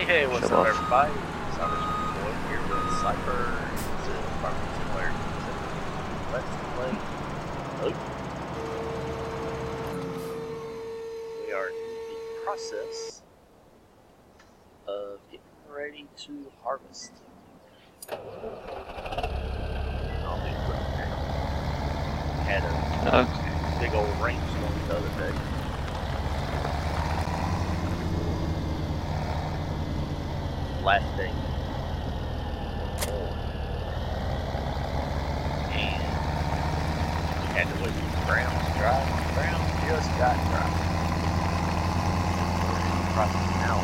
Hey, what's Show up, off. everybody? It's Boy here with Cipher. It's a Farming Simulator. Let's play. Oh. We are in the process of getting ready to harvest. I'll do it now. Had a big old rainstorm the other day. Last day. And we had to wait for the ground to dry. The ground just got dry. We're in the process now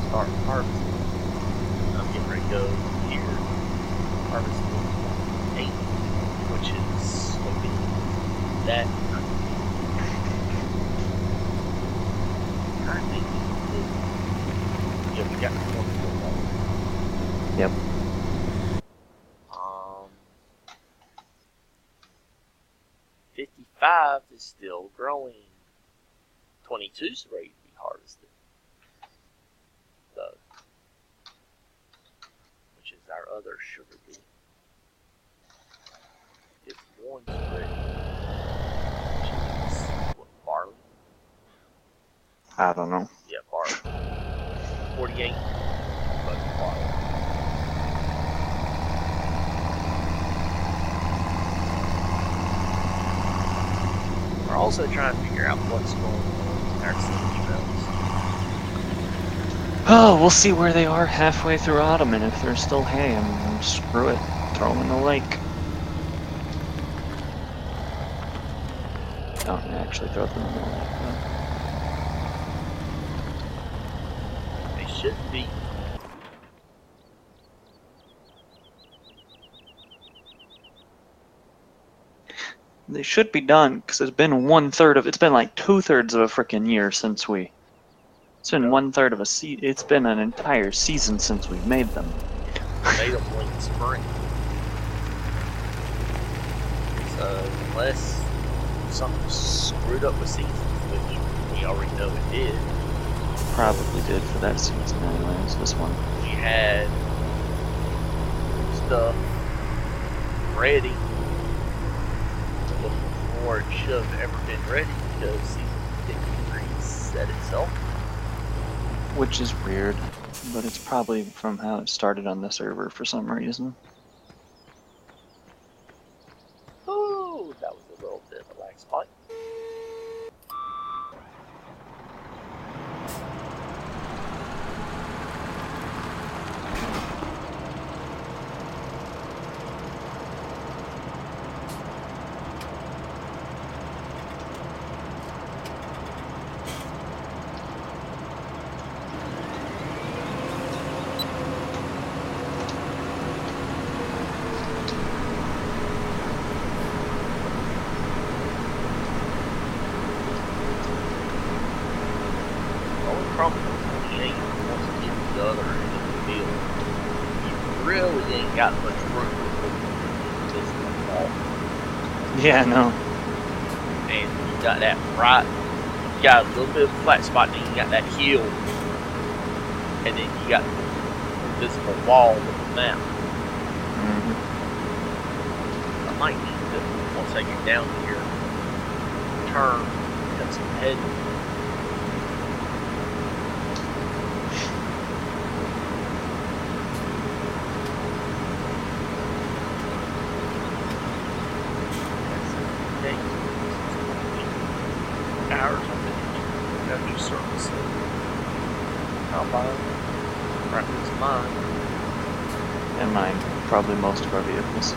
start harvesting. I'm getting ready to go here. Harvesting 8, which is going to be that. Yeah, we got the one. Yep. 55 is still growing. 22 is ready to be harvested. Though, which is our other sugar beet. 51 is ready. Which is what, barley? I don't know. Yeah, barley. 48, but barley. We're also trying to figure out what's going on in our sewage belts. Oh, we'll see where they are halfway through autumn, and if they're still hay, and screw it, throw them in the lake. Don't actually throw them in the lake, though. They should be. They should be done, because it's been 1/3 of, it's been like 2/3 of a frickin' year since we, it's been 1/3 of a it's been an entire season since we made them. Made them late spring. So, unless something screwed up with seasons, which we already know it did. Probably did for that season anyways, this one. We had stuff ready before it should have ever been ready because season didn't reset itself. Which is weird, but it's probably from how it started on the server for some reason. Oh, that was a little bit of a lag spot. Probably 28 once you get to the other end of the field. You really ain't got much room to this wall. Yeah, no. And you got that right, you got a little bit of a flat spot, then you got that hill, and then you got the visible wall with the map. I might need to, once I get down here, turn, got some head. Hours on it. Got new service. Combine. Practice mine. And mine, probably most of our vehicles.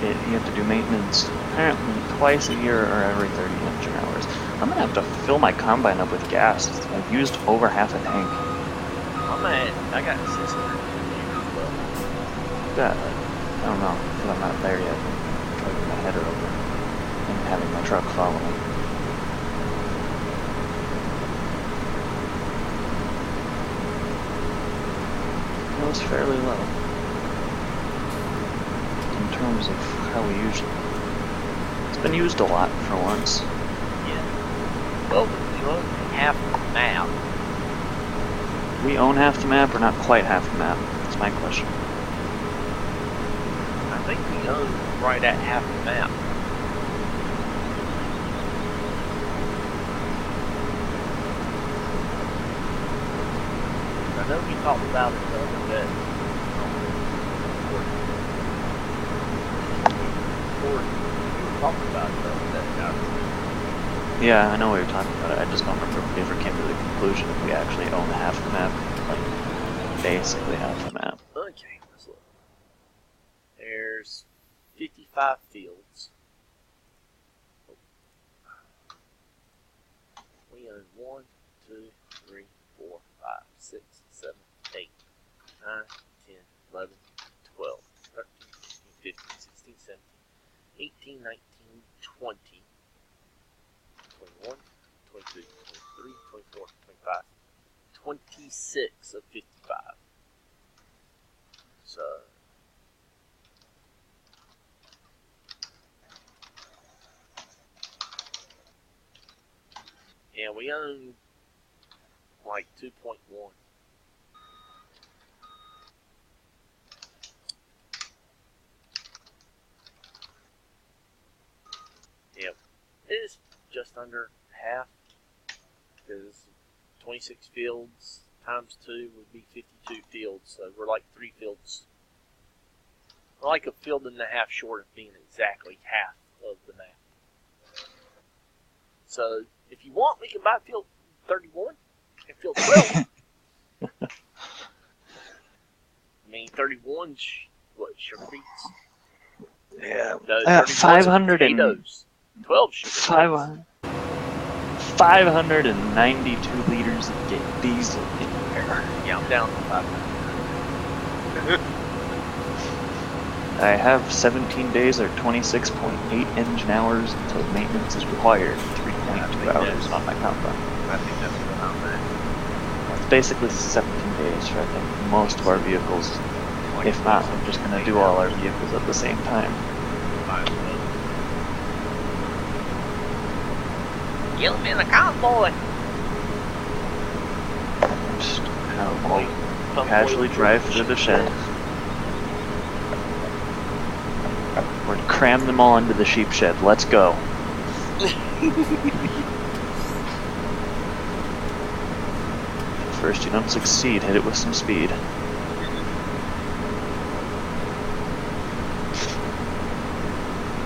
You have to do maintenance apparently twice a year or every 30 engine hours. I'm gonna have to fill my combine up with gas. I've used over half a tank. I got 600 liters left. I don't know, because I'm not there yet. Putting my header over and having my truck follow me. It was fairly low. terms of how we usually. It's been used a lot for once. Yeah. Well, we own half the map. We own half the map, or not quite half the map? That's my question. I think we own right at half the map. I know we talked about it the other day. We were talking about it the other day. Yeah, I know we were talking about it. I just don't remember if we ever came to the conclusion that we actually own half the map. Like, basically half the map. Okay, let's look. There's 55 fields. We own 1, 2, 3, 4, 5, 6, 7, 8, 9, 10, 11, 12, 13, 14, 15, 16, 17, 18, 19, 20, 21, 22, 23, 24, 25, 26 of 55. So, yeah, we own like 2.1. Yeah, it is just under half, because 26 fields times 2 would be 52 fields, so we're like 3 fields. We're like a field and a half short of being exactly half of the map. So, if you want, we can buy field 31 and field 12. I mean, 31's what, sugar beets? Yeah. No, 500 and 12 sugar 592 liters of diesel in there. Yeah, I'm down to 500. I have 17 days or 26.8 engine hours until maintenance is required. 3.2 hours on my combine. I think that's what I'm at. It's basically 17 days for I think most of our vehicles. If not, I'm just going to do all our vehicles at the same time. Get him in a convoy! Just casually drive through the shed. Or cram them all into the sheep shed. Let's go. First you don't succeed, hit it with some speed.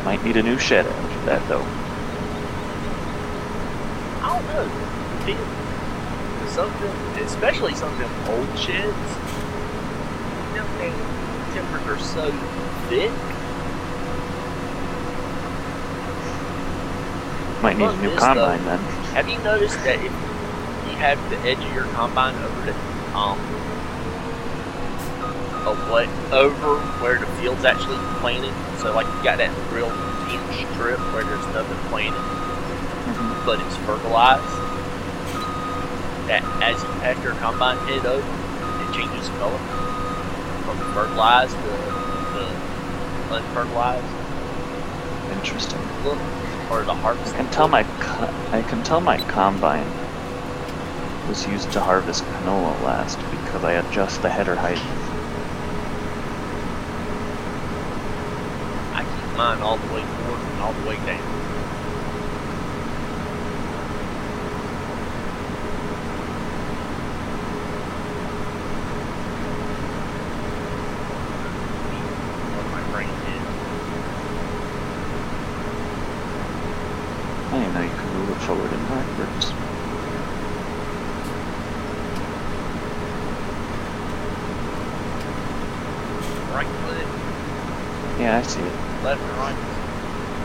Might need a new shed after that though. I don't know. Something, especially some of them old sheds, them timbers are so thick. Might need a new combine then. Have you noticed that if you have the edge of your combine over the over where the field's actually planted, so like you got that real thin strip where there's nothing planted, but it's fertilized. That as you pass your combine head over, it changes color from fertilized to unfertilized. Interesting. Look, or the harvest. I can tell my combine was used to harvest canola last because I adjust the header height. I keep mine all the way forward and all the way down. I didn't know you could move it forward and backwards. Right foot. Yeah, I see it. Left and right.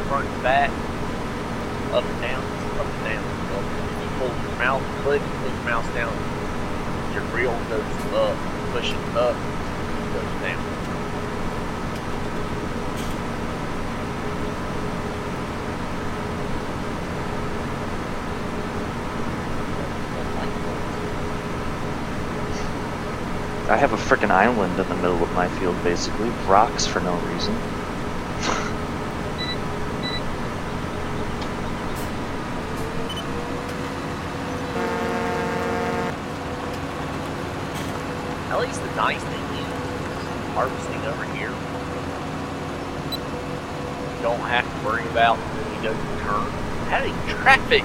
Front and back. Up and down. Up and down. Well, if you pull your mouse, pull your mouse down, your reel goes up. Push it up, it goes down. I have a frickin' island in the middle of my field, basically. Rocks for no reason. nice thing is harvesting over here. You don't have to worry about when we go to turn having traffic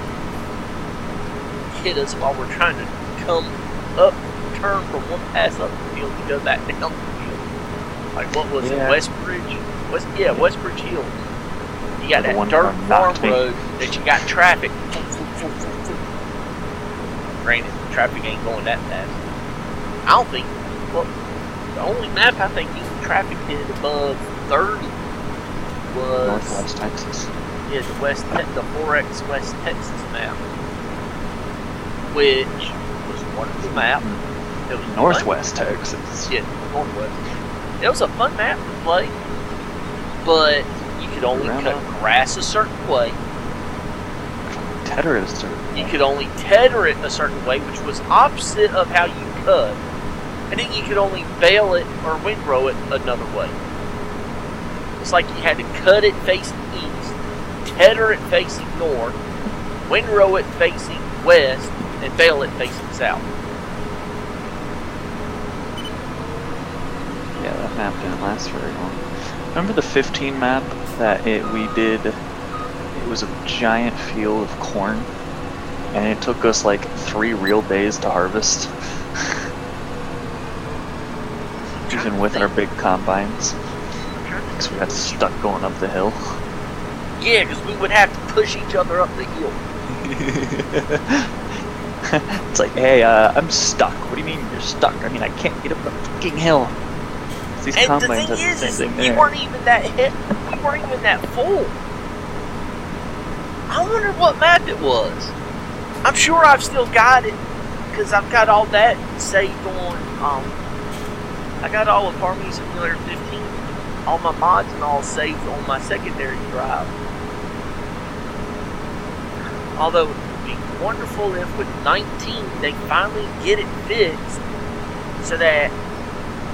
hit us while we're trying to come up, turn from one pass up the field to go back down the field. Like what was it, Westbridge? Westbridge Hills. You got that dirt farm road that you got traffic. Granted, traffic ain't going that fast. I don't think. Well, the only map I think even traffic hit above 30 was Northwest Texas. Yeah, the 4X West Texas map, which was a wonderful map. It was Northwest fun. Texas. Yeah, Northwest. It was a fun map to play, but you could only cut grass a certain way. Tether it a certain way. You could only tether it a certain way, which was opposite of how you cut. And then you could only bale it or windrow it another way. It's like you had to cut it facing east, tether it facing north, windrow it facing west, and bale it facing south. Yeah, that map didn't last very long. Remember the 15 map that we did? It was a giant field of corn, and it took us like 3 real days to harvest. Even with our big combines. Because we got stuck going up the hill. Yeah, because we would have to push each other up the hill. It's like, hey, I'm stuck. What do you mean you're stuck? I mean, I can't get up the fucking hill. These and combines the thing have the is same thing we there. weren't even that hit. We weren't even that full. I wonder what map it was. I'm sure I've still got it because I've got all that saved on. I got all of Farming Simulator 15, all my mods and all saved on my secondary drive. Although it would be wonderful if with 19 they finally get it fixed so that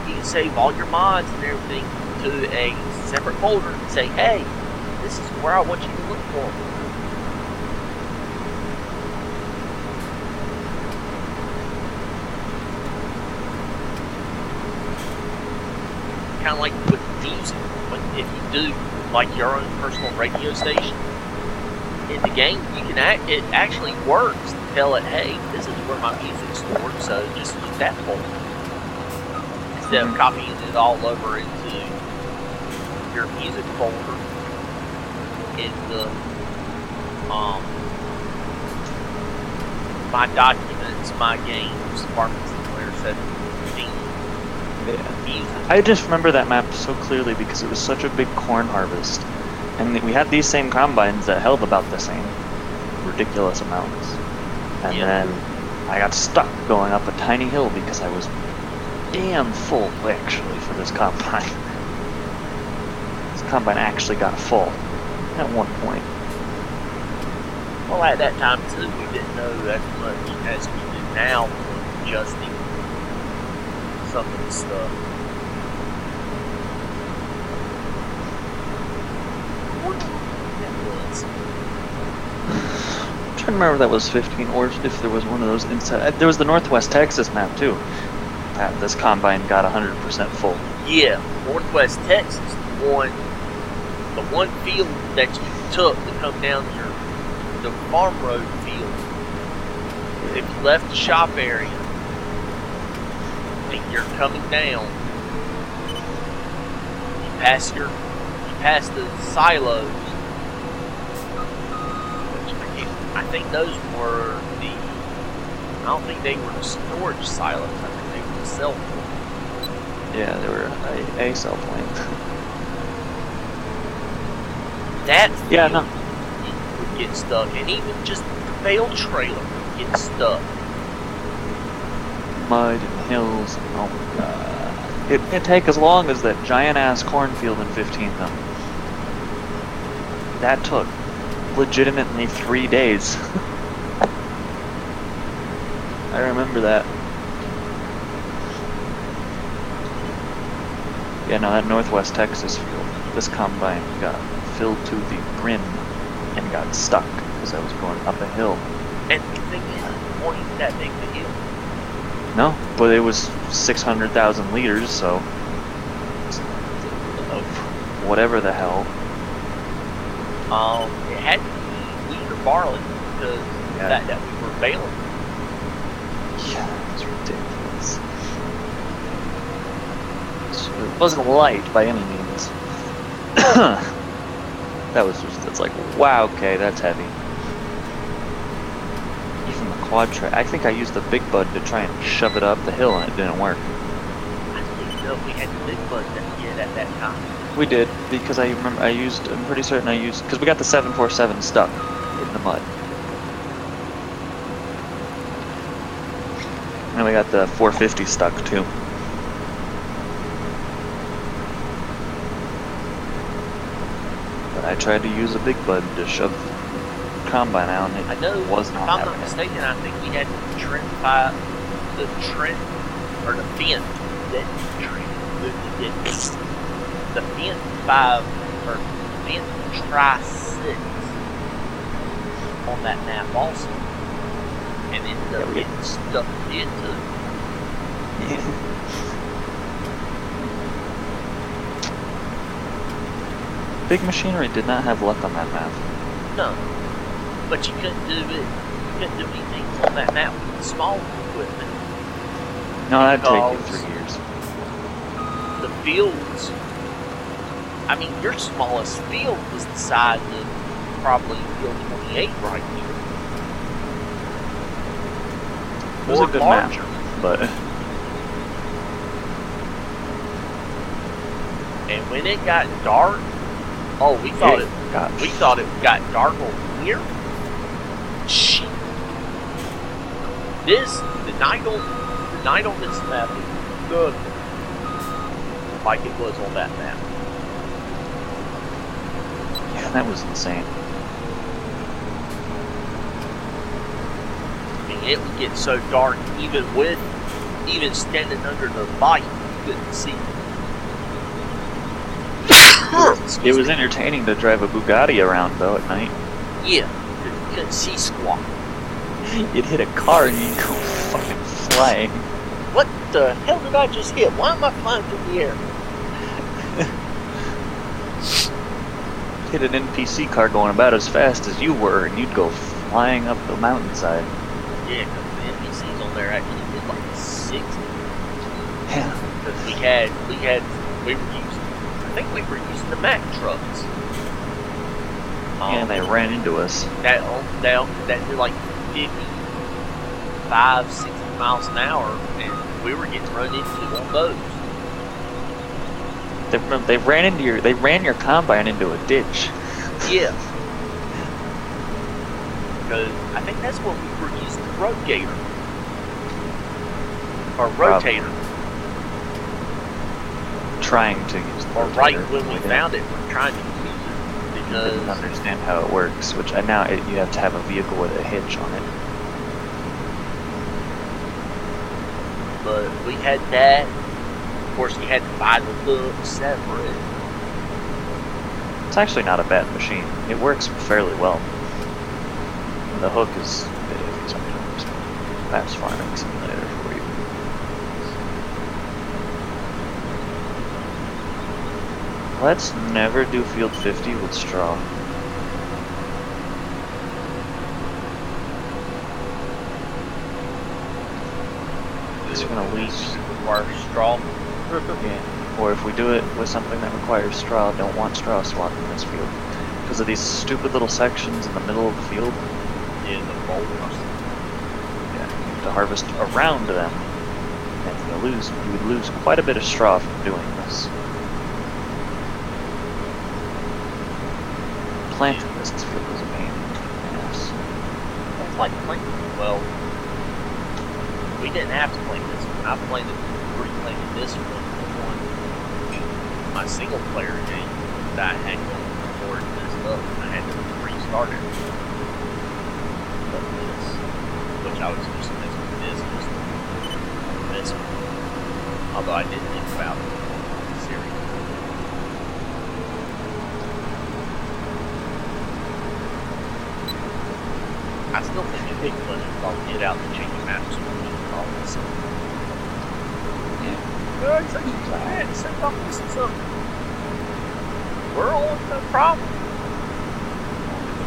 you can save all your mods and everything to a separate folder and say, hey, this is where I want you to look for. Kind of like with music, if you do like your own personal radio station in the game, you can it actually works to tell it, hey, this is where my music's stored, so just use that folder instead of copying it all over into your music folder in the my documents, my games, Farming Simulator 17. Yeah. I just remember that map so clearly because it was such a big corn harvest. And we had these same combines that held about the same ridiculous amounts. And then I got stuck going up a tiny hill because I was damn full, actually, for this combine. This combine actually got full at one point. Well, at that time, too, we didn't know as much as we do now for adjusting some of the stuff. I'm trying to remember if that was 15 or if there was one of those inside. There was the Northwest Texas map too. This combine got 100% full. Yeah, Northwest Texas, the one field that you took to come down the farm road field. If you left the shop area and you're coming down, you pass the silos. I think those were I don't think they were the storage silos. I think they were the cell points. Yeah, they were a cell point. That yeah, no. would get stuck, and even just the bale trailer would get stuck. Mud and hills. Oh my god. It'd take as long as that giant ass cornfield in 15 though. That took legitimately 3 days. I remember that. Yeah, no, that Northwest Texas field, this combine got filled to the brim and got stuck because I was going up a hill. And the thing is, it wasn't even that big of a hill. No, but it was 600,000 liters, so of whatever the hell. It had to be wheat or barley because that we were bailing. Yeah, it's ridiculous. It wasn't light by any means. That was just, it's like, wow, okay, that's heavy. Even the quad track, I think I used the big bud to try and shove it up the hill and it didn't work. I think we had the big bud that did at that time. We did, because I remember I'm pretty certain I used, because we got the 747 stuck in the mud. And we got the 450 stuck too. But I tried to use a big bud to shove the combine out, and it was not happening. If I'm not mistaken, I think we had the fin that the fin 5 or fin try 6 on that map also, and ended up getting stuck into it. Big machinery did not have luck on that map. No, but you couldn't do it. You couldn't do anything on that map with small equipment. No, that'd take you 3 years. The fields. I mean, your smallest field was the size of probably field 28 right here. It was a good larger. map, but. And when it got dark, we thought it got dark over here. Shit. The night on this map is good, like it was on that map. Yeah, that was insane. I mean, it would get so dark, even standing under the light, you couldn't see. It was entertaining to drive a Bugatti around though at night. Yeah, you couldn't see squat. You'd hit a car and you'd go fucking flying. What the hell did I just hit? Why am I flying through the air? Hit an NPC car going about as fast as you were, and you'd go flying up the mountainside. Yeah, because the NPCs on there actually did like 60. Yeah. Because I think we were using the Mack trucks. And they ran into us. That did like 55, 60 miles an hour, and we were getting run into on those. They ran your combine into a ditch. Yeah. Because I think that's what we were using the rotator. Or rotator. Trying to use the rotator. Or right when we found it, we're trying to use it. Because didn't understand how it works, which you have to have a vehicle with a hitch on it. But we had that. Of course, you had to buy the hook separate. It's actually not a bad machine. It works fairly well. The hook is a bit iffy sometimes. Perhaps farming simulator for you. Let's never do field 50 with straw. It's gonna lose. Require straw. Yeah. Or if we do it with something that requires straw, don't want straw swap in this field. Because of these stupid little sections in the middle of the field. Yeah, the boulders. Yeah, you have to harvest around them. And you would lose quite a bit of straw from doing this. Planting this field is a pain in the ass. It's like planting. Well, we didn't have to plant this one. I replanted this one on my single player game that I had going before it messed up. I had to restart it. But this, which I was just messing with this one. Although I didn't think about it seriously. I still think a big budget will get out the change maps all this. He's like, man, send off this and something. We're on no problem.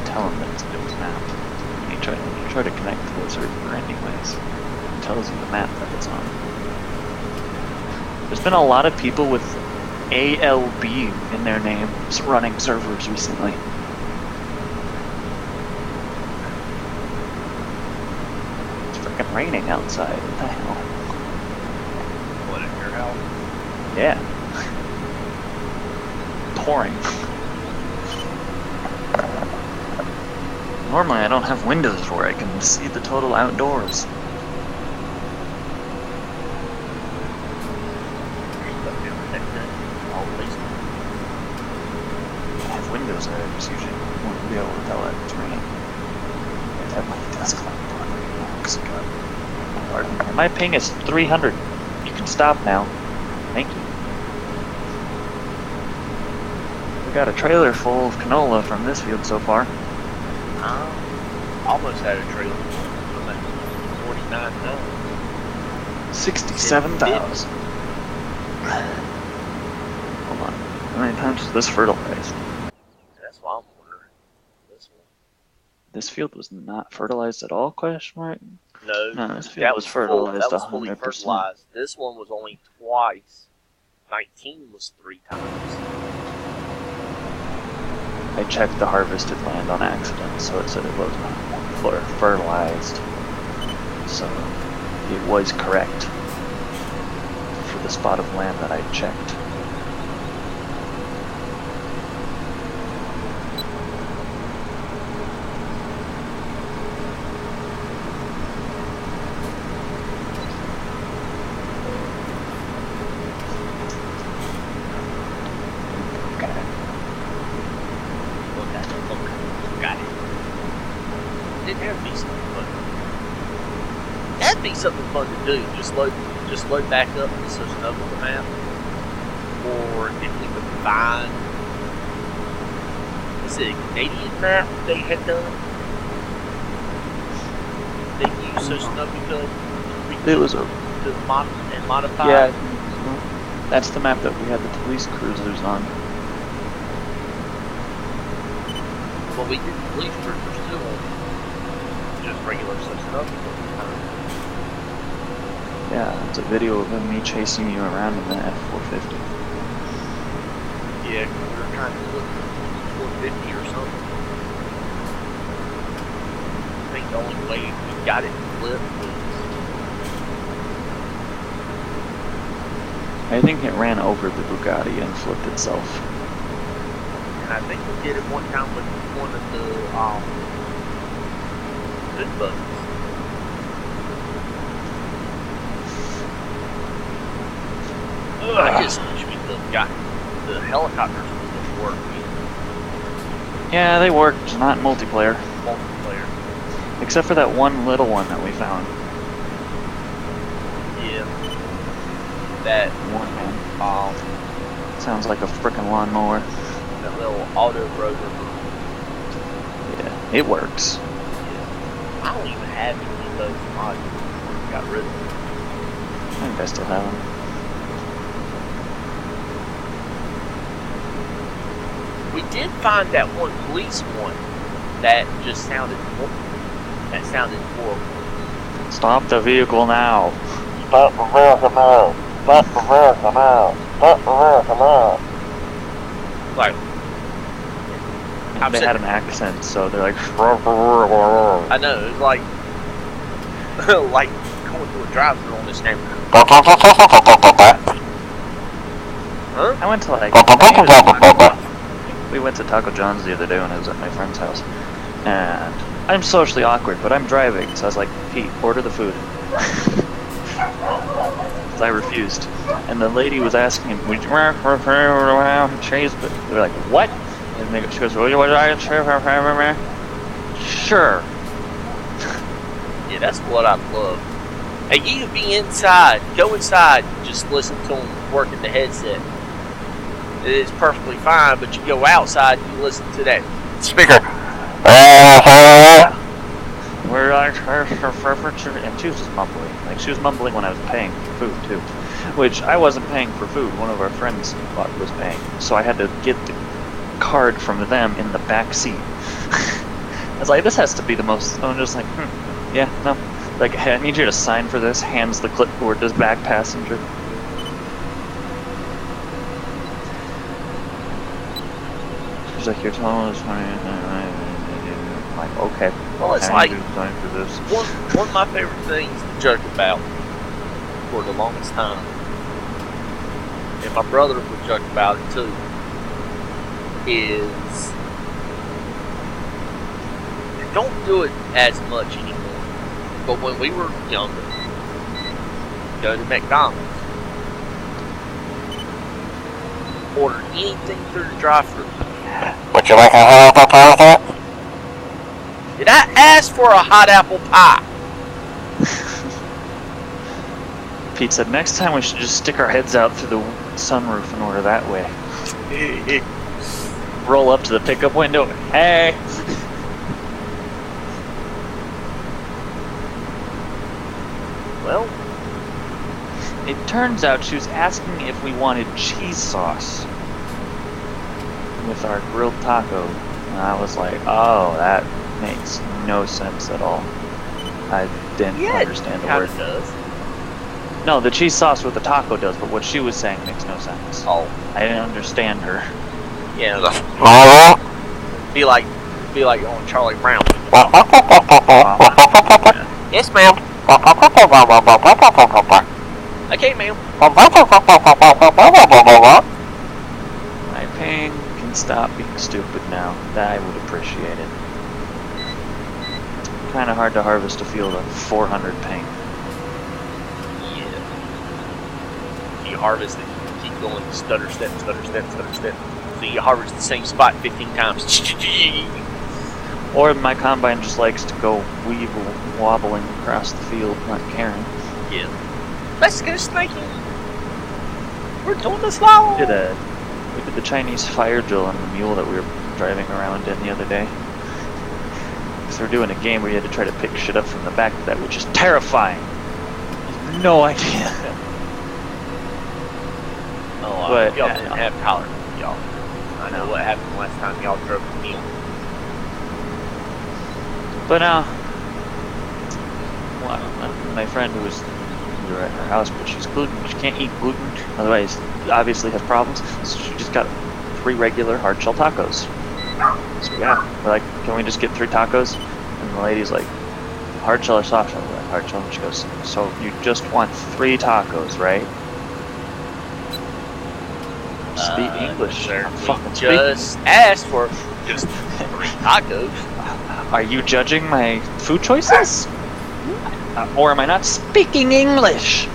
Tell him that it's a different map. When you try to connect to the server anyways, it tells you the map that it's on. There's been a lot of people with ALB in their names running servers recently. It's freaking raining outside. What the hell? What, at your house? Yeah. Pouring. Normally I don't have windows where I can see the total outdoors. I have windows there, I just usually won't be able to tell that it's raining. I have my desk lamp on right now because I got... Pardon me. My ping is 300. You can stop now. Thank you. We got a trailer full of canola from this field so far. Almost had a trailer from that 49,000. 67,000. Hold on. How many times was this fertilized? That's what I'm wondering. This one. This field was not fertilized at all? Question mark. No, this field was fertilized. That was fully fertilized. This one was only twice. 19 was 3 times. I checked the harvested land on accident, so it said it was not fertilized. So it was correct for the spot of land that I checked. That'd be something fun to do. Just load back up the Sosnoka map, or if we could find, is it a Canadian map they had done? They used Sosnoka It was a and modify. Yeah, that's the map that we had the police cruisers on. Well, we did the police cruisers too on just regular Sosnoka. Yeah, it's a video of me chasing you around in the F450. Yeah, we were trying to look for 450 or something. I think the only way we got it flipped was... I think it ran over the Bugatti and flipped itself. And I think we did it one time with one of the good bugs. I just wish we could have gotten the helicopters to work. Yeah, they worked, not multiplayer. Multiplayer. Except for that one little one that we found. Yeah. That one, man. Sounds like a frickin' lawnmower. That little auto rotor. Yeah, it works. Yeah. I don't even have any of those modules. Got rid of them. I think I still have them. We did find that one police one that just sounded horrible. That sounded horrible. Stop the vehicle now. Stop the vehicle now. Stop the vehicle now. Stop the vehicle now. Like, they had an accent, so they're like. I know, it was like, like going through a drive-thru on this neighborhood. Huh? I went to like. We went to Taco John's the other day when I was at my friend's house, and I'm socially awkward, but I'm driving, so I was like, Pete, order the food. So I refused, and the lady was asking him, would you cheese? But they're like, what? And she goes, sure. Yeah, that's what I love. Hey, you can be inside, go inside, and just listen to them working the headset. It's perfectly fine, but you go outside and you listen to that speaker. Where like, and she was just mumbling. Like, she was mumbling when I was paying for food, too. Which, I wasn't paying for food. One of our friends was paying. So I had to get the card from them in the back seat. I was like, this has to be the most... I'm just like, yeah, no. Like, hey, I need you to sign for this. Hands the clipboard to his back passenger. She's like, you're telling us funny. I'm like, okay. Well, it's like sign for this. One of my favorite things to joke about for the longest time, and my brother would joke about it too, is I don't do it as much anymore. But when we were younger, go to McDonald's, order anything through the drive-thru. Would you like a hot apple pie with that? Did I ask for a hot apple pie? Pete said, next time we should just stick our heads out through the sunroof and order that way. Roll up to the pickup window. Hey! Well, it turns out she was asking if we wanted cheese sauce with our grilled taco. And I was like, oh, that makes no sense at all. I didn't understand the word. It does. No, the cheese sauce with the taco does, but what she was saying makes no sense. Oh. I didn't understand her. Yeah. Be like on Charlie Brown. Yes, ma'am. Okay, ma'am. My pain can stop being stupid now. That I would appreciate it. Kind of hard to harvest a field of 400 pain. Yeah. You harvest it, you keep going, stutter step, stutter step, stutter step. So you harvest the same spot 15 times. Or my combine just likes to go wobbling across the field, not caring. Yeah. Let's get a snake in. We're doing this now. We did the Chinese fire drill on the mule that we were driving around in the other day. Because we're doing a game where you had to try to pick shit up from the back of that, which is terrifying. No idea. Oh, but, y'all didn't have collar, y'all. I know what happened last time y'all drove the mule. But my friend we were at her house, but she's gluten. She can't eat gluten, otherwise obviously has problems. So she just got 3 regular hard shell tacos. So yeah, we're like, can we just get 3 tacos? And the lady's like, hard shell or soft shell? We're like, hard shell. And she goes, so you just want 3 tacos, right? Speak English. I'm fucking just asked for just 3 tacos. Are you judging my food choices? Or am I not speaking English?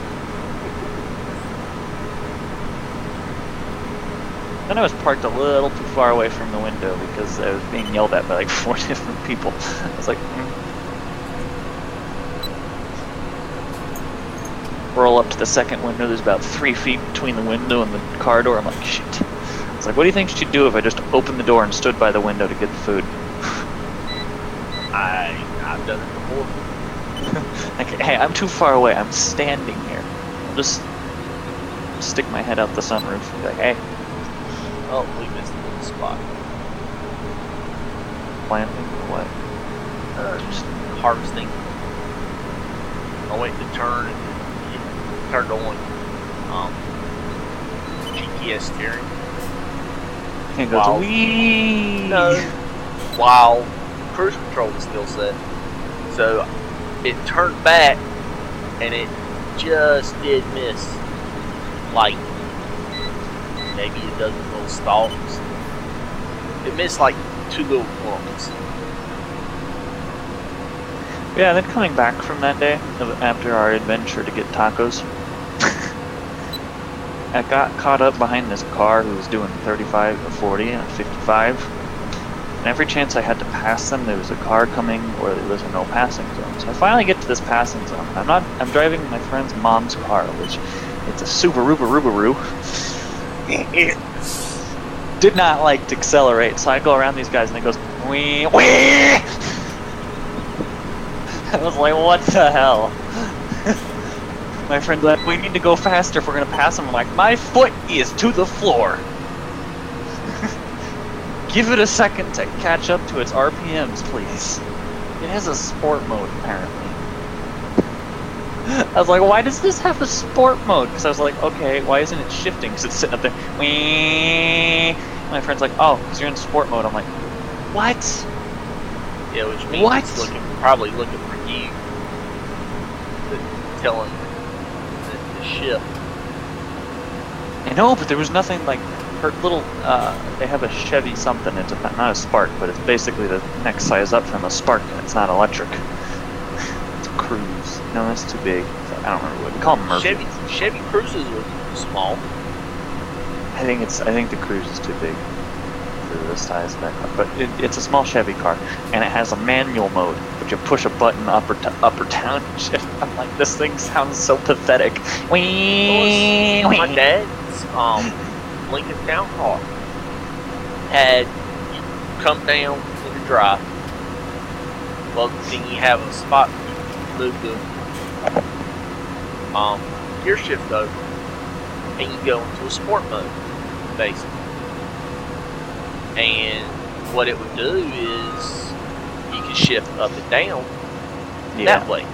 Then I was parked a little too far away from the window because I was being yelled at by like 4 different people. I was like, Roll up to the second window, there's about 3 feet between the window and the car door. I'm like, shit. I was like, what do you think she'd do if I just opened the door and stood by the window to get the food? I've done it before. Like, hey, I'm too far away. I'm standing here. I'll just stick my head out the sunroof and be like, hey. Oh, we missed a little spot. Planting or what? Just harvesting. I'll wait to turn and turned on GPS steering. Can't go to wee. No. While cruise control was still set. So it turned back and it just did miss like maybe a dozen little stalks. It missed like 2 little clumps. Yeah, then coming back from that day after our adventure to get tacos, I got caught up behind this car who was doing 35 or 40 and 55. And every chance I had to pass them, there was a car coming or there was a no passing zone. So I finally get to this passing zone. I'm driving my friend's mom's car, which it's a Subaru. Did not like to accelerate, so I go around these guys and it goes wee wee. I was like, what the hell? My friend's like, we need to go faster if we're gonna pass him. I'm like, my foot is to the floor. Give it a second to catch up to its RPMs, please. It has a sport mode, apparently. I was like, why does this have a sport mode? Because I was like, okay, why isn't it shifting? Because it's sitting up there. Whee! My friend's like, oh, because you're in sport mode. I'm like, what? Yeah, which means it's probably looking for you. Telling the shift. I know, but there was nothing like her little. They have a Chevy something. It's not a Spark, but it's basically the next size up from a Spark, and it's not electric. It's a Cruise. No, that's too big. I don't remember what we call them. Murphy. Chevy Cruises are small. I think the Cruise is too big for the size of that car. But it's a small Chevy car, and it has a manual mode, but you push a button up or down and shift. I'm like, this thing sounds so pathetic. Wee, well, my dad's Lincoln Town car had you come down to the drive. Well, then you have a spot you move the gear shift over, and you go into a sport mode, basically. And what it would do is you can shift up and down that way.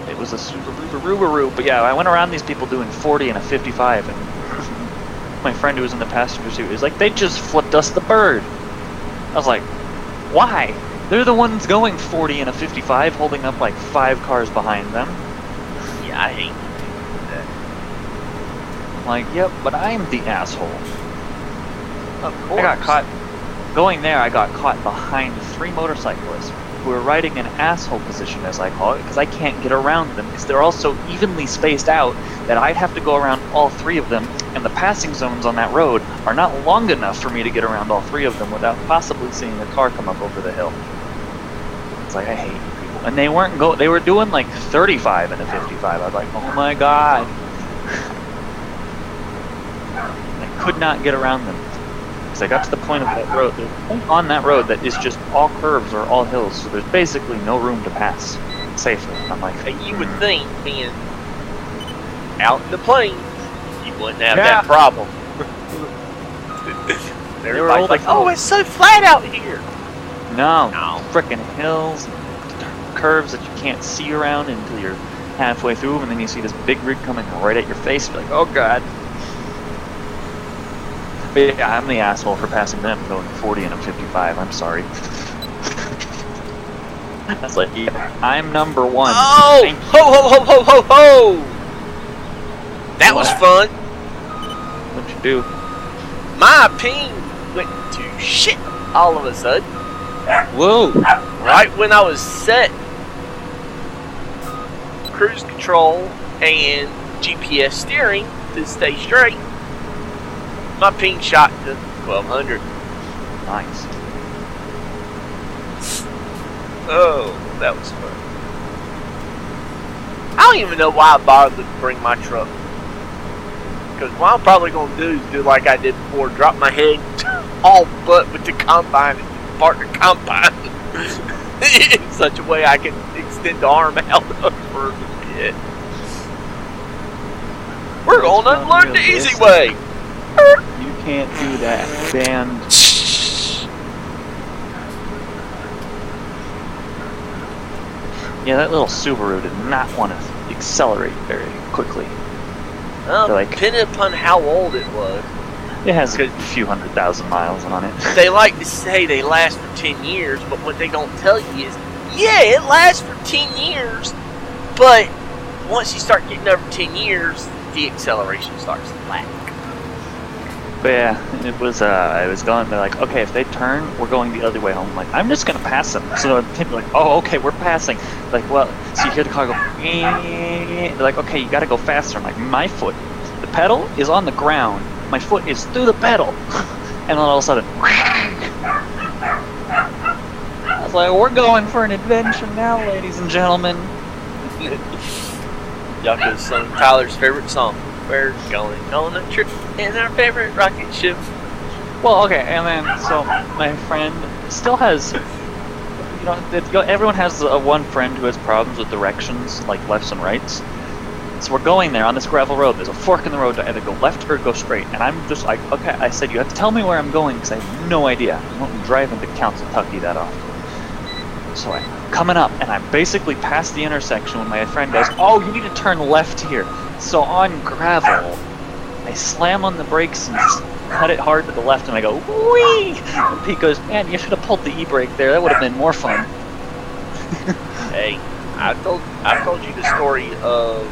It was a Subaru, but yeah, I went around these people doing 40 and a 55, and my friend who was in the passenger seat was like, they just flipped us the bird. I was like, why? They're the ones going 40 and a 55, holding up like 5 cars behind them. Yeah, I hate that. I'm like, yep, but I'm the asshole. Of course. I got caught going there. I got caught behind 3 motorcyclists who were riding an asshole position, as I call it, because I can't get around them because they're all so evenly spaced out that I'd have to go around all 3 of them, and the passing zones on that road are not long enough for me to get around all 3 of them without possibly seeing a car come up over the hill. It's like, I hate you people. And they weren't they were doing like 35 and a 55. I was like, oh my god. I could not get around them. Because I got to the point of that road, on that road that is just all curves or all hills, so there's basically no room to pass safely. I'm like, you would think being out in the plains, you wouldn't have that problem. Everybody's like, oh, it's so flat out here. No. Frickin' hills, curves that you can't see around until you're halfway through them, and then you see this big rig coming right at your face. You're like, oh god. But yeah, I'm the asshole for passing them going 40 and a 55. I'm sorry. That's like, yeah, I'm number 1. Oh! Ho, ho, ho, ho, ho, ho! That was fun. What'd you do? My ping went to shit all of a sudden. Whoa! Right when I was set cruise control and GPS steering to stay straight, my ping shot to 1200. Nice. Oh, that was fun. I don't even know why I bothered to bring my truck. Because what I'm probably going to do is do like I did before, drop my head all butt with the combine and park the combine in such a way I can extend the arm out over a bit. We're going to unload the easy way. You can't do that, band. Yeah, that little Subaru did not want to accelerate very quickly. Well, depending upon how old it was. It has a few 100,000 miles on it. They like to say they last for 10 years, but what they don't tell you is, yeah, it lasts for 10 years, but once you start getting over 10 years, the acceleration starts to lack. But yeah, it was, I was going, they're like, okay, if they turn, we're going the other way home. I'm like, I'm just going to pass them. So people are like, oh, okay, we're passing. Like, well, so you hear the car go, they're like, okay, you got to go faster. I'm like, my foot, the pedal is on the ground. My foot is through the pedal. And then all of a sudden, I was like, we're going for an adventure now, ladies and gentlemen. Y'all could have sung Tyler's favorite song. We're going on a trip in our favorite rocket ship. Well, okay, and then, so, my friend still has, everyone has one friend who has problems with directions, like lefts and rights. So we're going there on this gravel road. There's a fork in the road to either go left or go straight. And I'm just like, okay, I said, you have to tell me where I'm going because I have no idea. I don't drive into Kentucky that often. So I'm coming up, and I'm basically past the intersection when my friend goes, oh, you need to turn left here. So on gravel, I slam on the brakes and cut it hard to the left, and I go, whee! And Pete goes, man, you should have pulled the e-brake there. That would have been more fun. Hey, I've told you the story of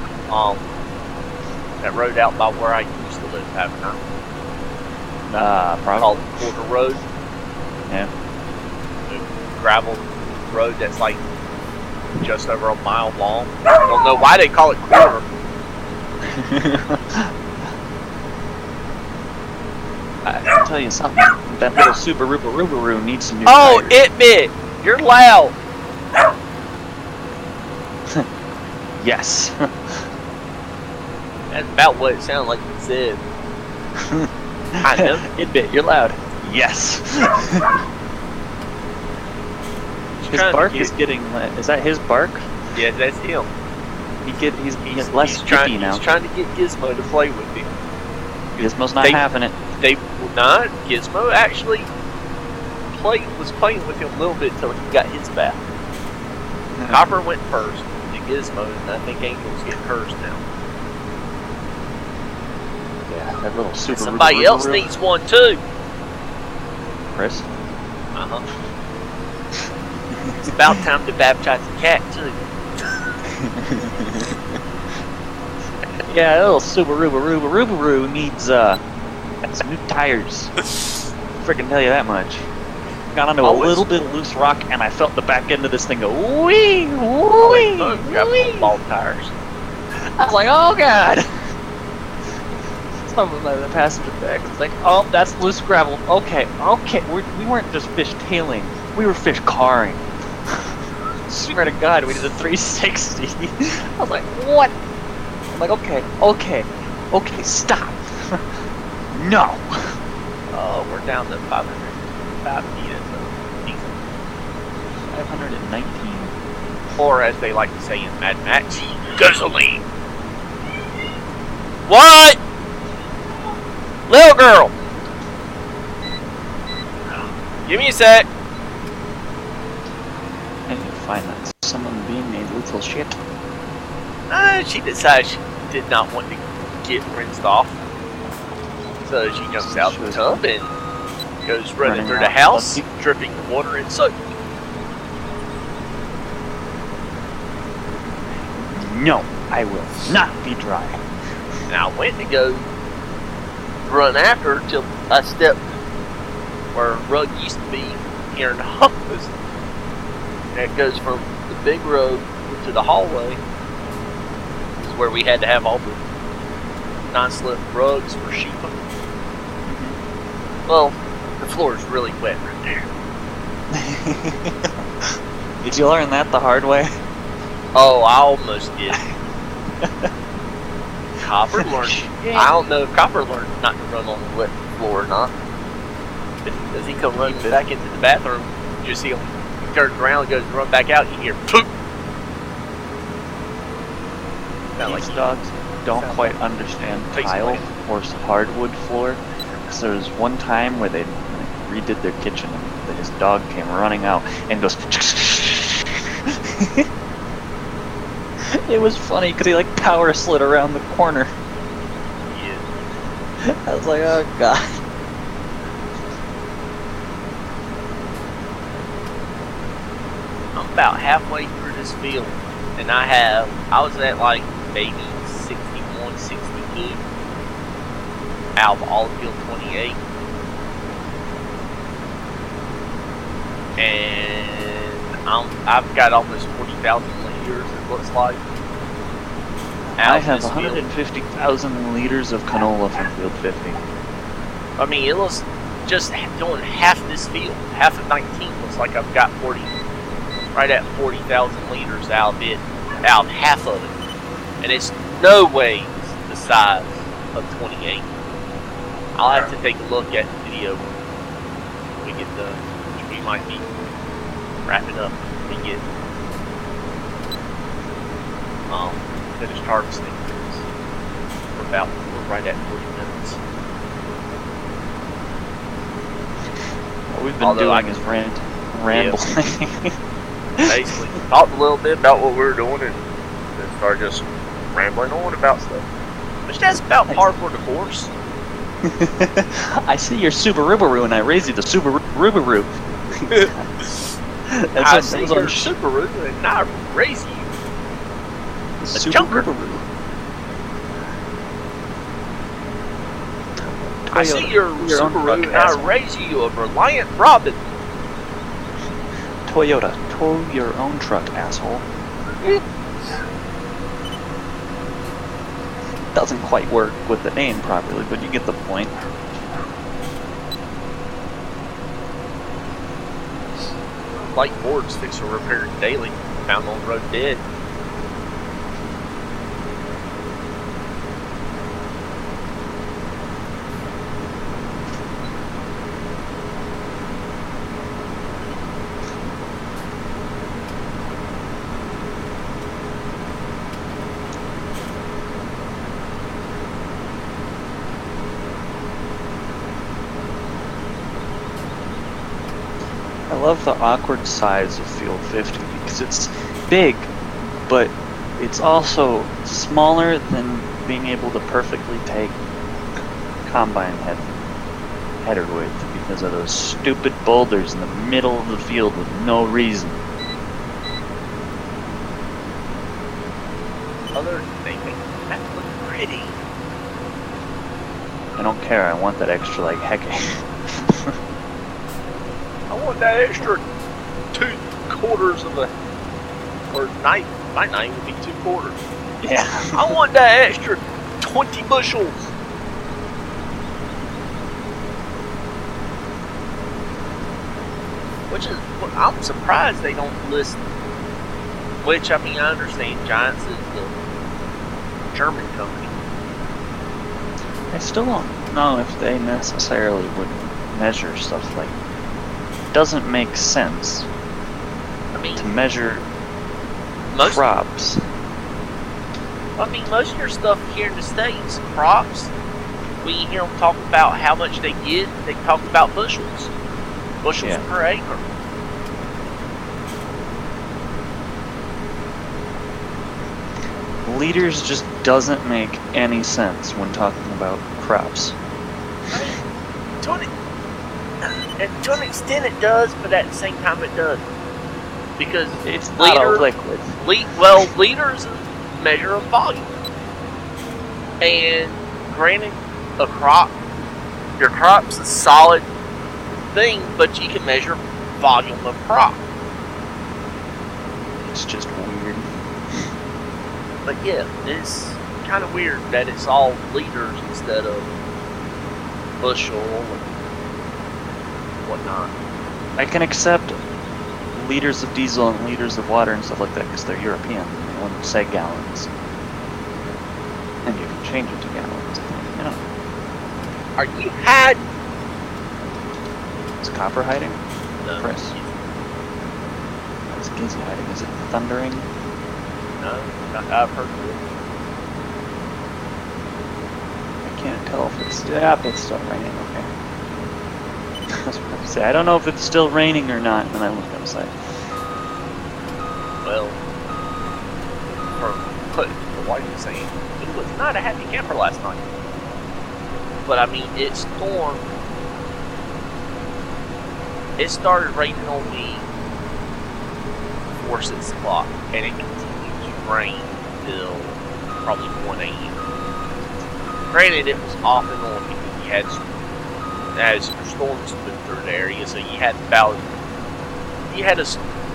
that road out by where I used to live, haven't I? Probably. Called Quarter Road. Yeah. The gravel road that's like just over a mile long. I don't know why they call it quarter. I can tell you something. That little Subaru needs some new tires. It you're loud. Yes. That's about what it sounded like you said. I know. It you're loud. Yes. His bark is getting. Is that his bark? Yeah, that's him. He's less picky now. He's trying to get Gizmo to play with him. Gizmo's not having it. They will not. Gizmo actually was playing with him a little bit until he got his back. Copper went first to Gizmo, and I think Angel's getting hers now. Yeah, that little super. Somebody else needs one too. Chris. It's about time to baptize the cat too. Yeah, that little Subaru needs some new tires. Freaking tell you that much. Got onto a little bit of loose rock, and I felt the back end of this thing go wee, wee, wee. Ball tires. I was like, oh god. Some of the passenger back was like, oh, that's loose gravel. Okay. We weren't just fish tailing. We were fish carring. Swear to God, we did a 360. I was like, what? I'm like, okay, stop. No. Oh, we're down to 505 feet. 519. Or as they like to say in Mad Max, gasoline. What? Little girl. Give me a sec. And you find that someone being a little shit. She decided she did not want to get rinsed off. So she jumps out the tub and goes running through the house, dripping the water in soap. No, I will not be dry. And I went to go run after her till I stepped where a rug used to be here in the office. And it goes from the big road to the hallway. This is where we had to have all the non-slip rugs for sheep. Well, the floor is really wet right there. Did you learn that the hard way? Oh, I almost did. Copper learned. I don't know if Copper learned not to run on the wet floor or not. Does he come running back into the bathroom? You just see him, he turns around and goes to run back out, and you hear poop. These dogs don't quite understand tile or hardwood floor. Because there was one time where they redid their kitchen, and his dog came running out and goes. It was funny because he like power slid around the corner. Yeah. I was like, oh god. I'm about halfway through this field, and I was at like maybe 61, 60 feet out of all of field 28. And I've got almost 40,000 liters, it looks like. I have 150,000 liters of canola from field 50. I mean, it looks just doing half this field, half of 19 looks like I've got right at 40,000 liters out of it, out of half of it. And it's no ways the size of 28. I'll have to take a look at the video when we get done, which we might be wrap it up and get finished harvesting. We're right at 40 minutes. What we've been doing is rambling. Basically, talked a little bit about what we were doing and then started just rambling on about stuff. Which that's about par for the course. I see your Subaru and I raise you the Subaru. I see your Subaru and I raise you a junker. I see your Subaru and I raise you a Reliant Robin. Toyota, tow your own truck, asshole. Doesn't quite work with the name properly, but you get the point. Light boards fixed or repaired daily. Found on the road dead. I love the awkward size of Field 50 because it's big, but it's also smaller than being able to perfectly take combine header width because of those stupid boulders in the middle of the field with no reason. Other than they make that look pretty. I don't care, I want that extra like hecking. I want that extra 2/4 of a, or might not even be 2/4. Yeah. I want that extra 20 bushels. Which is, I'm surprised they don't list. Which I mean, I understand Giants is the German company. I still don't know if they necessarily would measure stuff like. Doesn't make sense. I mean, to measure crops. I mean, most of your stuff here in the States, crops, we hear them talk about how much they get. They talk about bushels per acre. Liters just doesn't make any sense when talking about crops. And to an extent it does, but at the same time it doesn't. Because it's not all liquid. Liters measure of volume. And granted, your crop's a solid thing, but you can measure volume of crop. It's just weird. But yeah, it's kind of weird that it's all liters instead of bushel and whatnot. I can accept liters of diesel and liters of water and stuff like that because they're European. They wouldn't say gallons. And you can change it to gallons, you know. Are you hiding? Is copper hiding? No. Chris. Is Gizzy hiding? Is it thundering? No, I've heard of it. I can't tell if it's still raining, okay. I was about to say, I don't know if it's still raining or not, and then I looked outside. Well, from what the wife was saying, it was not a happy camper last night. But I mean, it stormed. It started raining on me before 6 o'clock, and it continued to rain till probably 1 a.m. Granted, it was off and on because you had as storms moved through the area, so you had a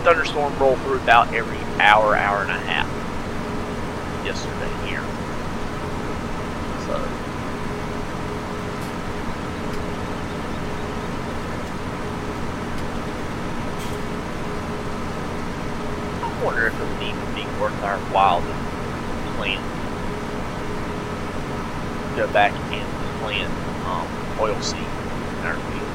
thunderstorm roll through about every hour and a half yesterday here. So I wonder if it would even be worth our while to go back and plant oilseed in our field.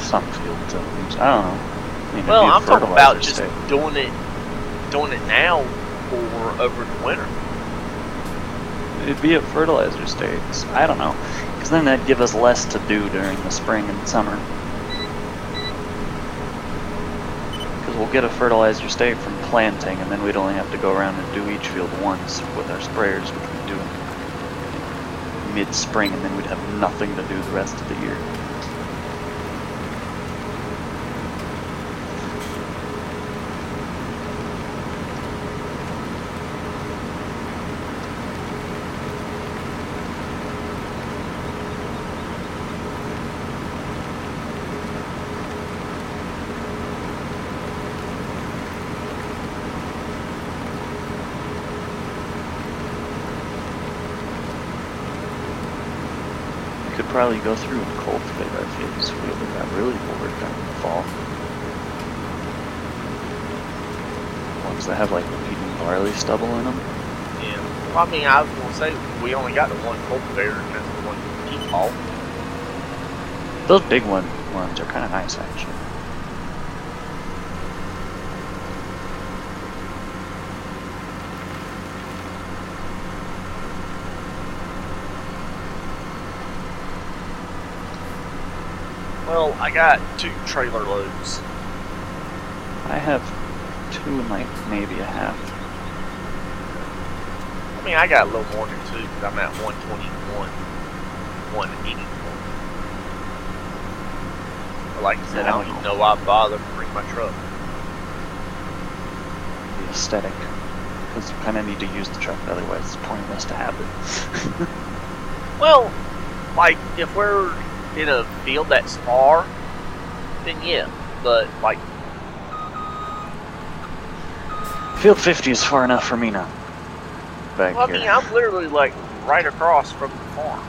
some fields at least. I don't know. I mean, Well, it'd be a I'm talking about fertilizer just state. doing it now for over the winter. It'd be at fertilizer states. I don't know. Because then that'd give us less to do during the spring and summer. Because we'll get a fertilizer state from planting, and then we'd only have to go around and do each field once with our sprayers, which we'd do mid-spring, and then we'd have nothing to do the rest of the year. Probably go through and cultivate our fields if we ever got really bored during the fall. Ones that have like wheat and barley stubble in them. Yeah. Well, I mean, I was going to say, we only got the one cultivator and that's the one peat-ball. Those big ones are kind of nice, actually. Well, I got 2 trailer loads. I have 2 and like maybe a half. I mean, I got a little more than 2 because I'm at 121, 181. But like I said, I don't even know why I bother to bring my truck. The aesthetic. Because you kind of need to use the truck, otherwise it's pointless to have it. Well, like, if we're in a field that's far, then yeah, but like Field 50 is far enough for me now. Back well, I here. mean, I'm literally like right across from the farm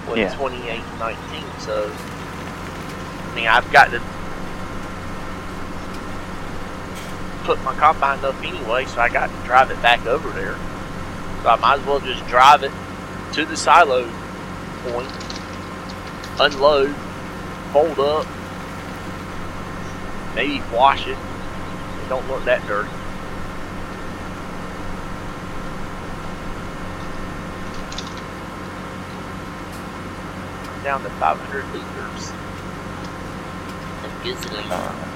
with Yeah. 28 and 19, so I mean, I've got to put my combine up anyway, so I got to drive it back over there. So I might as well just drive it to the silo point, unload, fold up, maybe wash it. It don't look that dirty. I'm down to 500 liters of gasoline.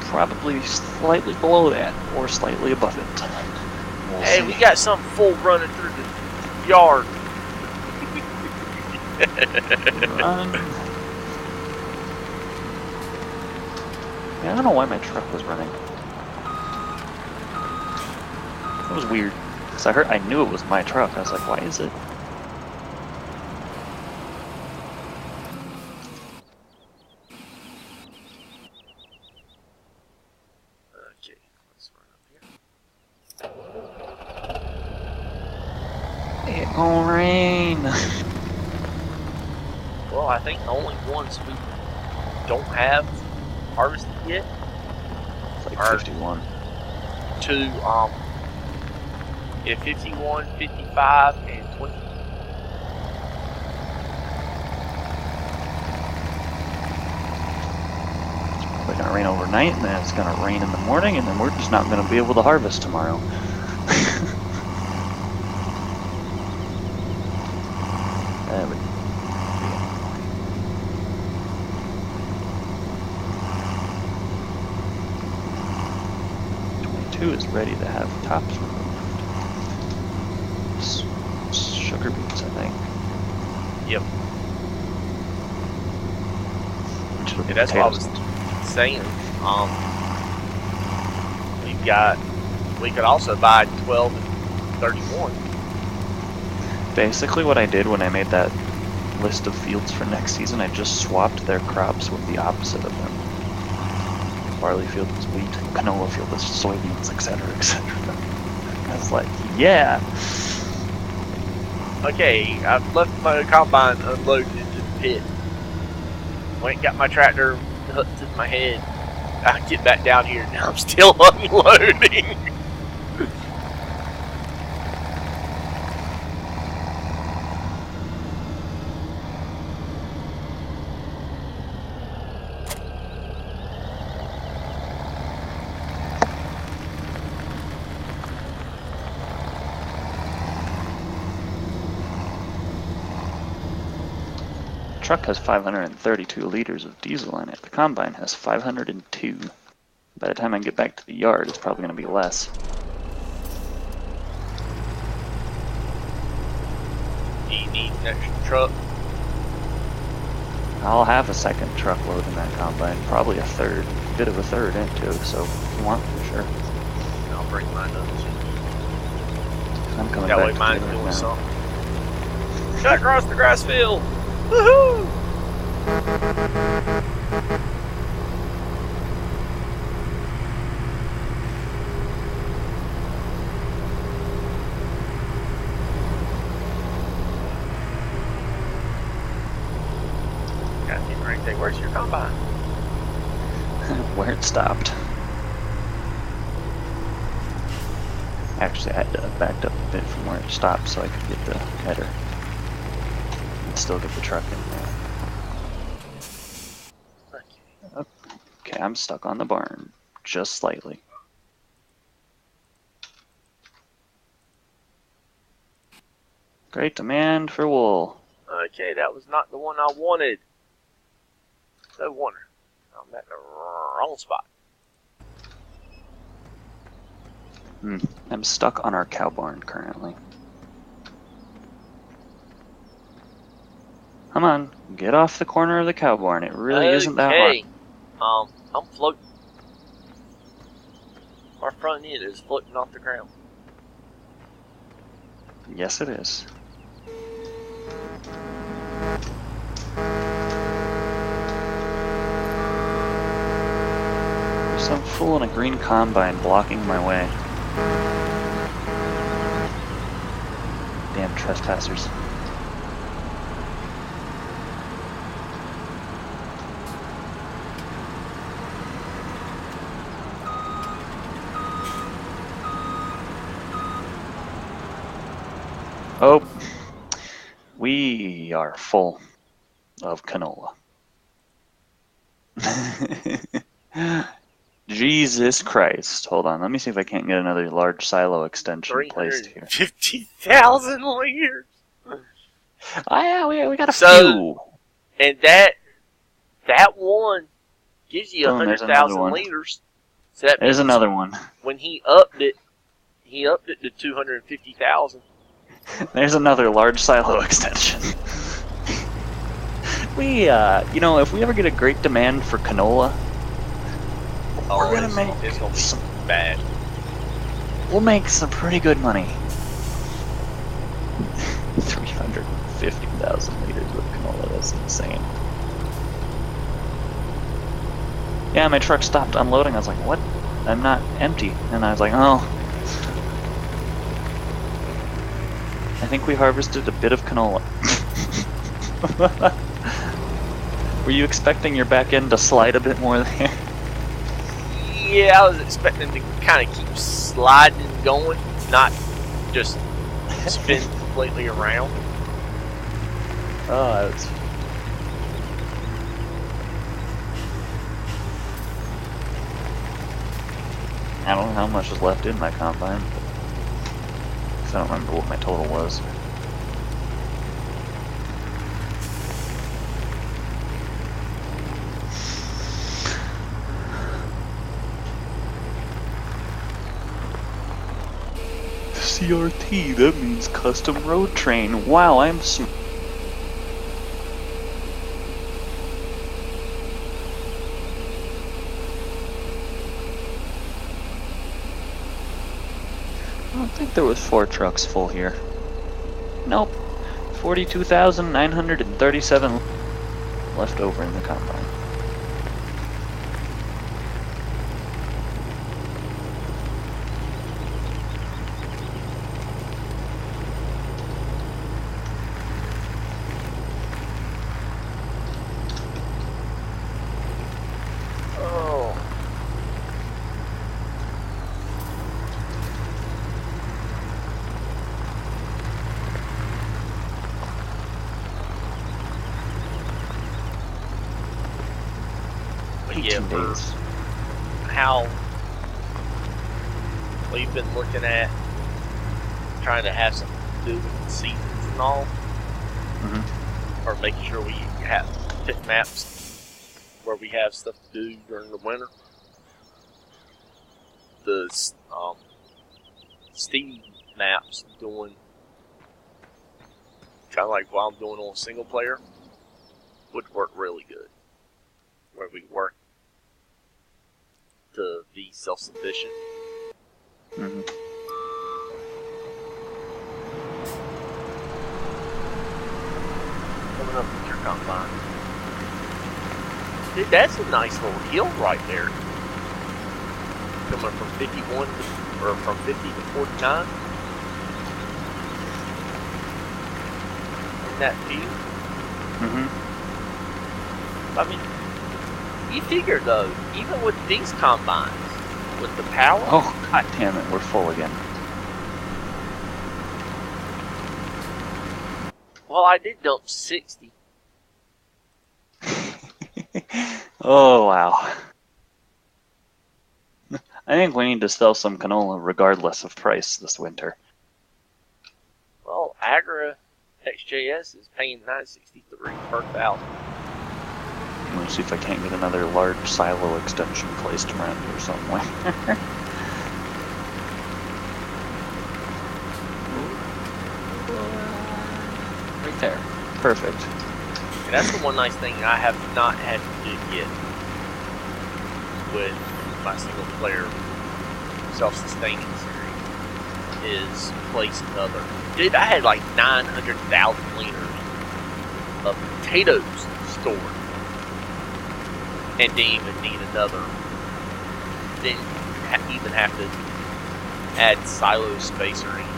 Probably slightly below that, or slightly above it. We'll Hey, see. we got something full running through the yard. Run. Yeah, I don't know why my truck was running. It was weird. Cause I knew it was my truck. I was like, why is it? Okay, let's run up here. It gonna rain. Well, I think the only ones we don't have harvested yet It's like are 51. 2, yeah, 51, 55, and 20. It's probably gonna rain overnight, and then it's gonna rain in the morning, and then we're just not gonna be able to harvest tomorrow. That would be annoying. 22 is ready to have tops removed. Sugar beets, I think. Yep. Which will be Yeah, that's what I was potatoes. saying. We could also buy 12 and 31. Basically what I did when I made that list of fields for next season, I just swapped their crops with the opposite of them. Barley field was wheat, canola field was soybeans, etc., etc. I was like, yeah! Okay, I've left my combine unloaded into the pit. Went and got my tractor hooked to my head. I get back down here and I'm still unloading. truck has 532 liters of diesel in it. The combine has 502. By the time I get back to the yard, it's probably going to be less. Do you need an extra truck? I'll have a second truckload in that combine, probably a third, bit of a third in too, so if you want, sure. I'll bring mine up too. I'm coming That back way to mine's the doing now. something. Shut across the grass field! Woohoo! Got him right there. Where's your combine? Where it stopped. Actually, I had to back up a bit from where it stopped so I could get the header. And still get the truck in there. Okay, I'm stuck on the barn. Just slightly. Great demand for wool. Okay, that was not the one I wanted. No wonder. I'm at the wrong spot. I'm stuck on our cow barn currently. Come on, get off the corner of the cow barn. It really isn't that hard. Okay. I'm floating. Our front end is floating off the ground. Yes, it is. There's some fool in a green combine blocking my way. Damn trespassers. Oh, we are full of canola. Jesus Christ. Hold on, let me see if I can't get another large silo extension placed here. 350,000 liters. Oh yeah, we got a So- few. And that one gives you Oh, there's 100,000 another one. liters. So that There's means another one. when he upped it to 250,000. There's another large silo extension. We, you know, if we ever get a great demand for canola, we're gonna make It's gonna be some, bad. we'll make some pretty good money. 350,000 liters of canola, that's insane. Yeah, my truck stopped unloading. I was like, what? I'm not empty. And I was like, oh. I think we harvested a bit of canola. Were you expecting your back end to slide a bit more there? Yeah, I was expecting to kind of keep sliding and going, not just spin completely around. Oh, that's... I don't know how much was left in my combine, because I don't remember what my total was. CRT, that means custom road train. Wow, I'm smart. I don't think there was 4 trucks full here. Nope. 42,937 left over in the combine. Oh. But 18 yeah, for days. how we've been looking at trying to have some do with the seasons and all, Mhm. or making sure we pick maps where we have stuff to do during the winter. The Steam maps doing kind of like while I'm doing on single player would work really good, where we work to be self-sufficient. Mm-hmm. Coming up with your combine. Dude, that's a nice little hill right there. Coming from 51 or from 50 to 49. In that view. Mm-hmm. I mean, you figure though, even with these combines, with the power. Oh, god damn it, we're full again. Well, I did dump 60. Oh, wow. I think we need to sell some canola regardless of price this winter. Well, Agra XJS is paying $9.63 per 1,000. I'm gonna see if I can't get another large silo extension placed around here somewhere. Right there. Perfect. And that's the one nice thing I have not had to do yet with my single player self-sustaining series is place another. Dude, I had like 900,000 liters of potatoes stored and didn't even need another. Didn't even have to add silo space or anything.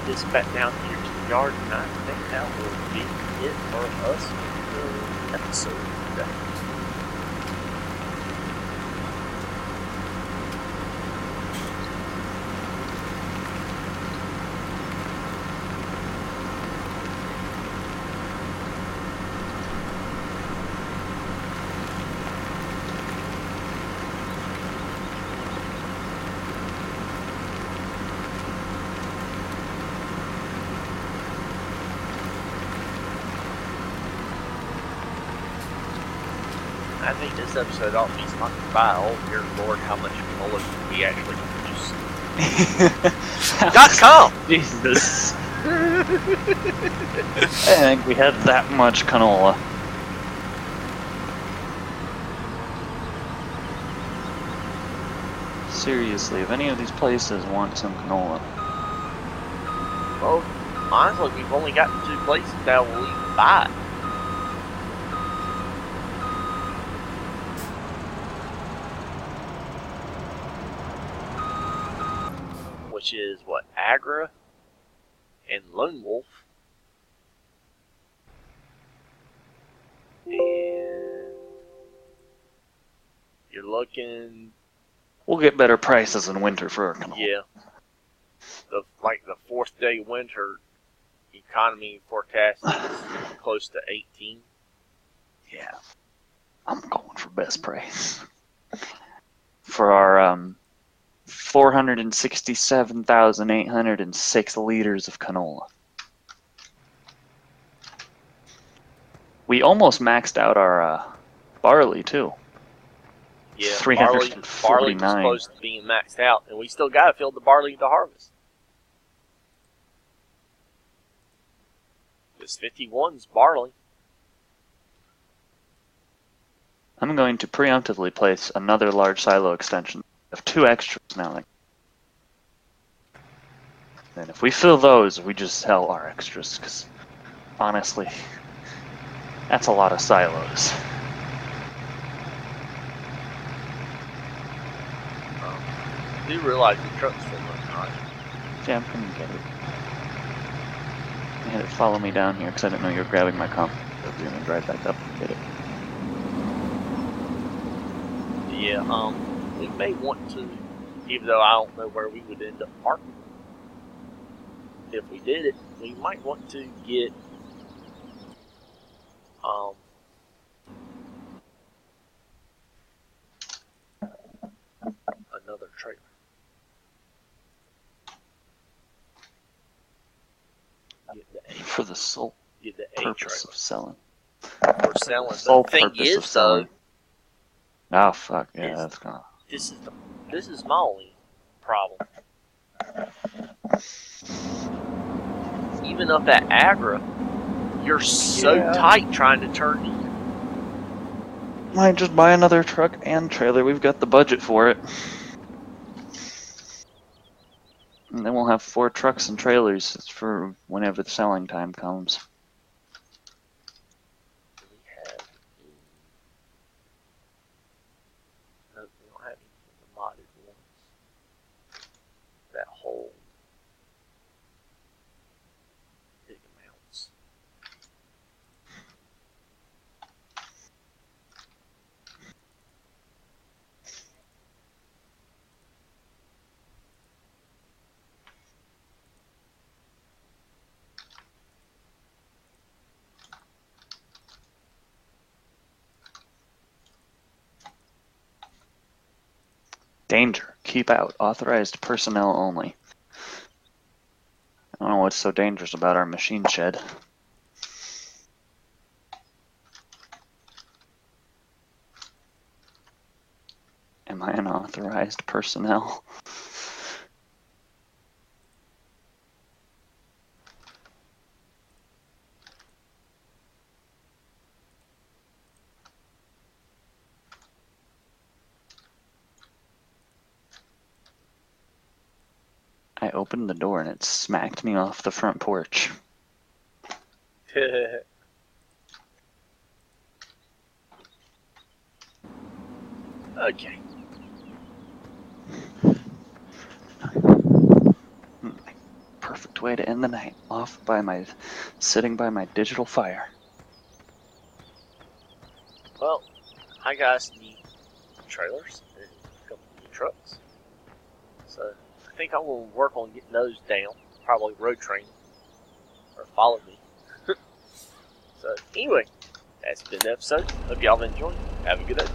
This back down here to the yard, and I think that will be it for us for the episode today. I think this episode ought to be sponsored by, oh dear Lord, how much canola we actually produce. .com! Jesus. I think we had that much canola. Seriously, if any of these places want some canola. Well, honestly, we've only got 2 places that will even buy it. Which is what, Agra and Lone Wolf. And you're looking. We'll get better prices in winter for our canola. Yeah. The 4th day winter economy forecast is close to 18. Yeah. I'm going for best price. For our 467,806 liters of canola. We almost maxed out our barley too. Yeah, 349. barley was close to being maxed out, and we still got to fill the barley to harvest. This 51's barley. I'm going to preemptively place another large silo extension. I have 2 extras now. And if we fill those, we just sell our extras, because honestly, that's a lot of silos. Do you realize the truck's full of right? Yeah, I'm gonna get it. I had it follow me down here because I didn't know you were grabbing my comp. I was gonna drive back up and get it. Yeah, we may want to, even though I don't know where we would end up parking. If we did it, we might want to get the sole Get the A purpose trailer. of selling. We're selling. The Sole thing purpose of is, selling. though, Oh fuck yeah, is that's gone. this is my only problem. Even up at Agra, you're so Yeah. tight trying to turn in. Might just buy another truck and trailer. We've got the budget for it. And then we'll have 4 trucks and trailers for whenever the selling time comes. We have no, we don't have any of the modded ones that hold big amounts. Danger. Keep out. Authorized personnel only. I don't know what's so dangerous about our machine shed. Am I unauthorized personnel? I opened the door and it smacked me off the front porch. Okay. Perfect way to end the night. Sitting by my digital fire. Well, I guys need trailers and a couple new trucks. So I think I will work on getting those down. Probably road training or follow me. So anyway, that's been the episode. Hope y'all have enjoyed. Have a good day.